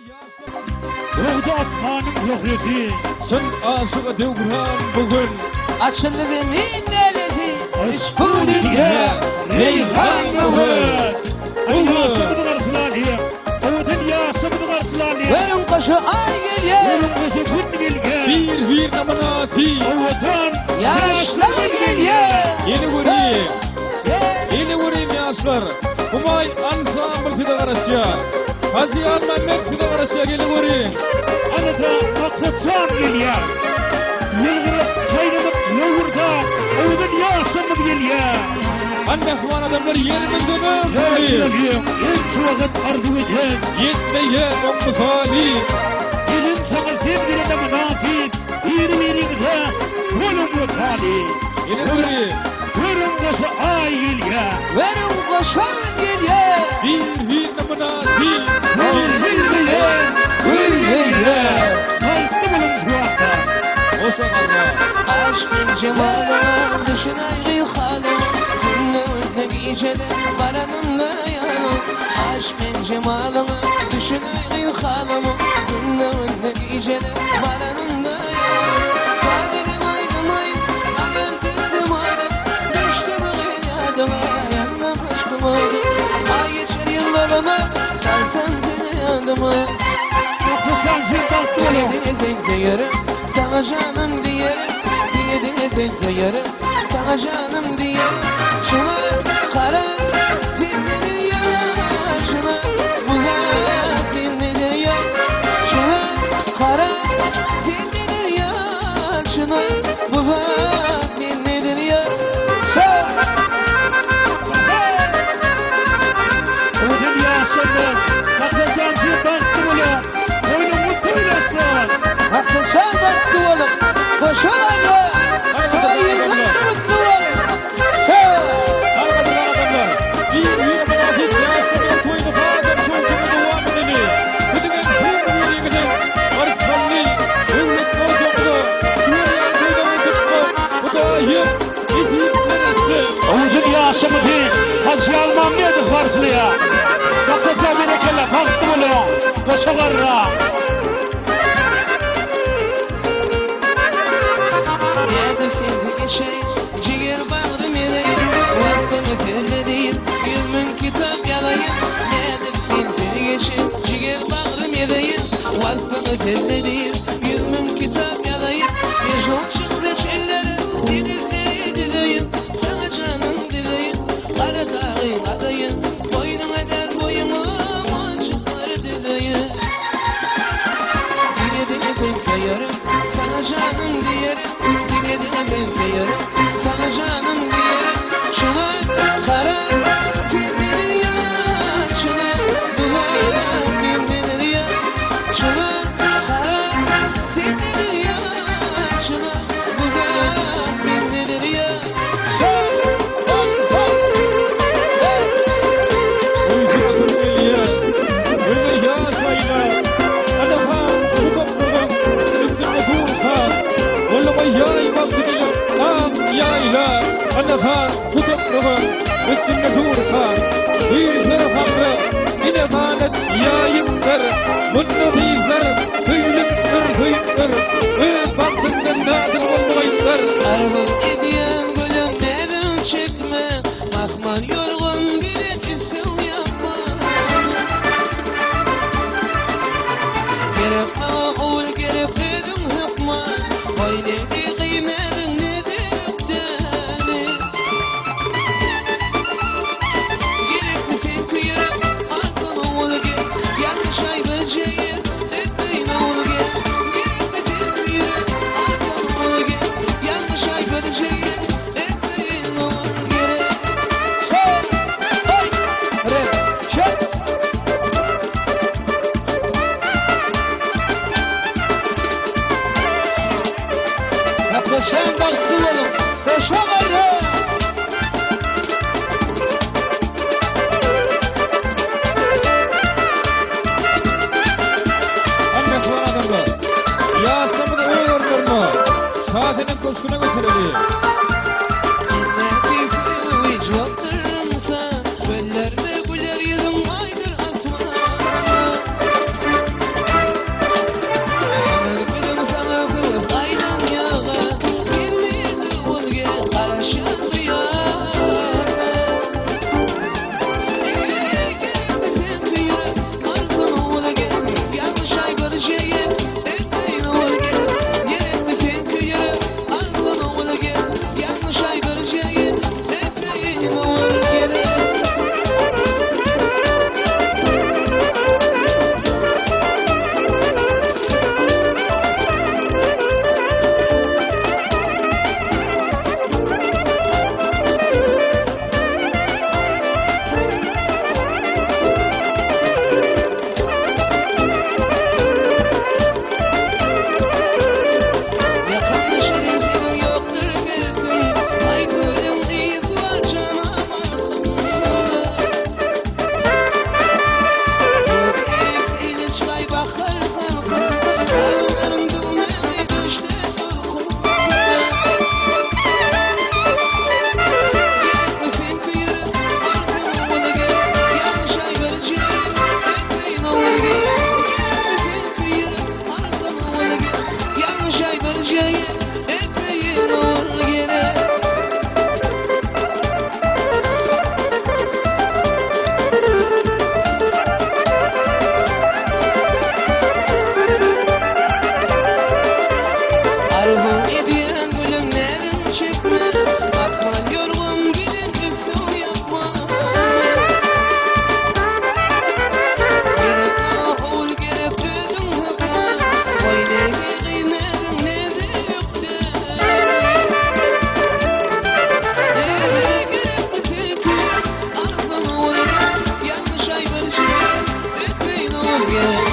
Ruhda atmanın ruhiyeti. Sen aşığı devran bugün. Açılırım indeledi. Aşkı dünya reyhan bugün. Dünyası mı karşılanıyor? O dünyası mı karşılanıyor? Verin koşu ay geliyor. Verin koşu gün geliyor. Bir namanati. Ovadan Yaşlar geliyor. Yeni vurayım. Yeni vurayım yaşlar. Kumay ansambl fida karışya. Haziyan Mehmet fida karışya yeni vurayım. Anada Aktacan geliyor. Yılgırıp kaynanıp yoğurda o dünyası mı geliyor? Anne kuman adamlar yerimizde mi? Geliyorum. En çoğun ardı eden. Yetmeye o misali. Gelin sana sevgilinde münafik. İri-irinde kolumlu tali. Yeni vurayım. Verin koşu ay geliyor. Verin koşu geliyor. Bir namanati. Kalktı bulun şu anda. Osa kalma. Aşkın cemalına düşün ayrı halim. Günlük gecede karanımda yanım. Aşkın cemalına düşün ayrı halim. Günlük gecede karanımda yanım. Kaderim aydım aydım, aman tezdim aydım. Düştüm gıyyadıma, yanına aşkım aydım. Ay geçer yıllarına, kalpten seni yandıma. Sen kalktı Diye bulun. diye yarım, sana canım diyerim. Diye diye yarım, sana canım diyerim. Şuna kara dinleri yar, şuna muhab dinleri yar. Şuna kara dinleri yar, şuna muhab dinleri yar. O dünyasından Aktacancı kalktı bulun. Oyunu mutluydasın. Akılcan baktı oğlum, koşalarla. Kayınlar mutlu oğlum. Arkadaşlar adamlar. Bir namanati. Yaşların toyunu kadar çocuğunu devam edeni. Kıdığın bir yürüyümüzün. Arıtsalli. Devlet bozuldu. Suriye toyda mutlu. Bu da yıl. İdipler etti. O dünyası mı değil? Hacı Alman neydi Farslıya? Aktacan menekele kalktı bulun. Koşalarla. Nerede sevdiğin şey, ciğer bağrım yereyim. Vaktimi terledeyim, yüzümün kitap yalayım. Nerede sevdiğin şey, ciğer bağrım yereyim. Vaktimi terledeyim, yüzümün kitap yalayım. Yaşam şıklı çölleri, denizleri dileyim. Sana canım dileyim, kara dağın adayım. Boynum eder boyumu, mancıkları dileyim. Dile sayarım, sana canım diyerim. Dile sayarım, sana canım diyerim. Şuna kara dinleri yar, şuna duvar dinleri yar. Şuna kara dinleri yar, şuna duvar dinleri yar. Uyku hazır geliyor. Öyle yaşayla. Adama tutup üstünde dursa. Oğluma yay baktı gelir. Yayla. Adama tutup üstünde dursa. Bir tarafında yine emanet yayıptır. Bunu bizler tüylüktür. Öz baktığında nadir olmayıptır. Ardım ediyen gülüm dedim çekme. Bakman yorgun bir isim yapma. Gerek ama oğul gerek dedim hükma. Vay ne kıymetin ne depteni. Gerek mi sen kuyarım arzun oğul gel. Yanlış ay böceği etmeyin oğul gel. Gerek mi sen kuyarım arzun oğul gel. Yanlış ay böceği etmeyin oğul gel. Sol, hay, rep, şak. Yaklaşan baktı oğlum, koşamadı. Anne kuan adamlar. Yasamın öğrenlerine. Şahenin koşkuna götüreli. Ne bir hiç yaptırırımsa, güller ve güler yılım aydır asma. gel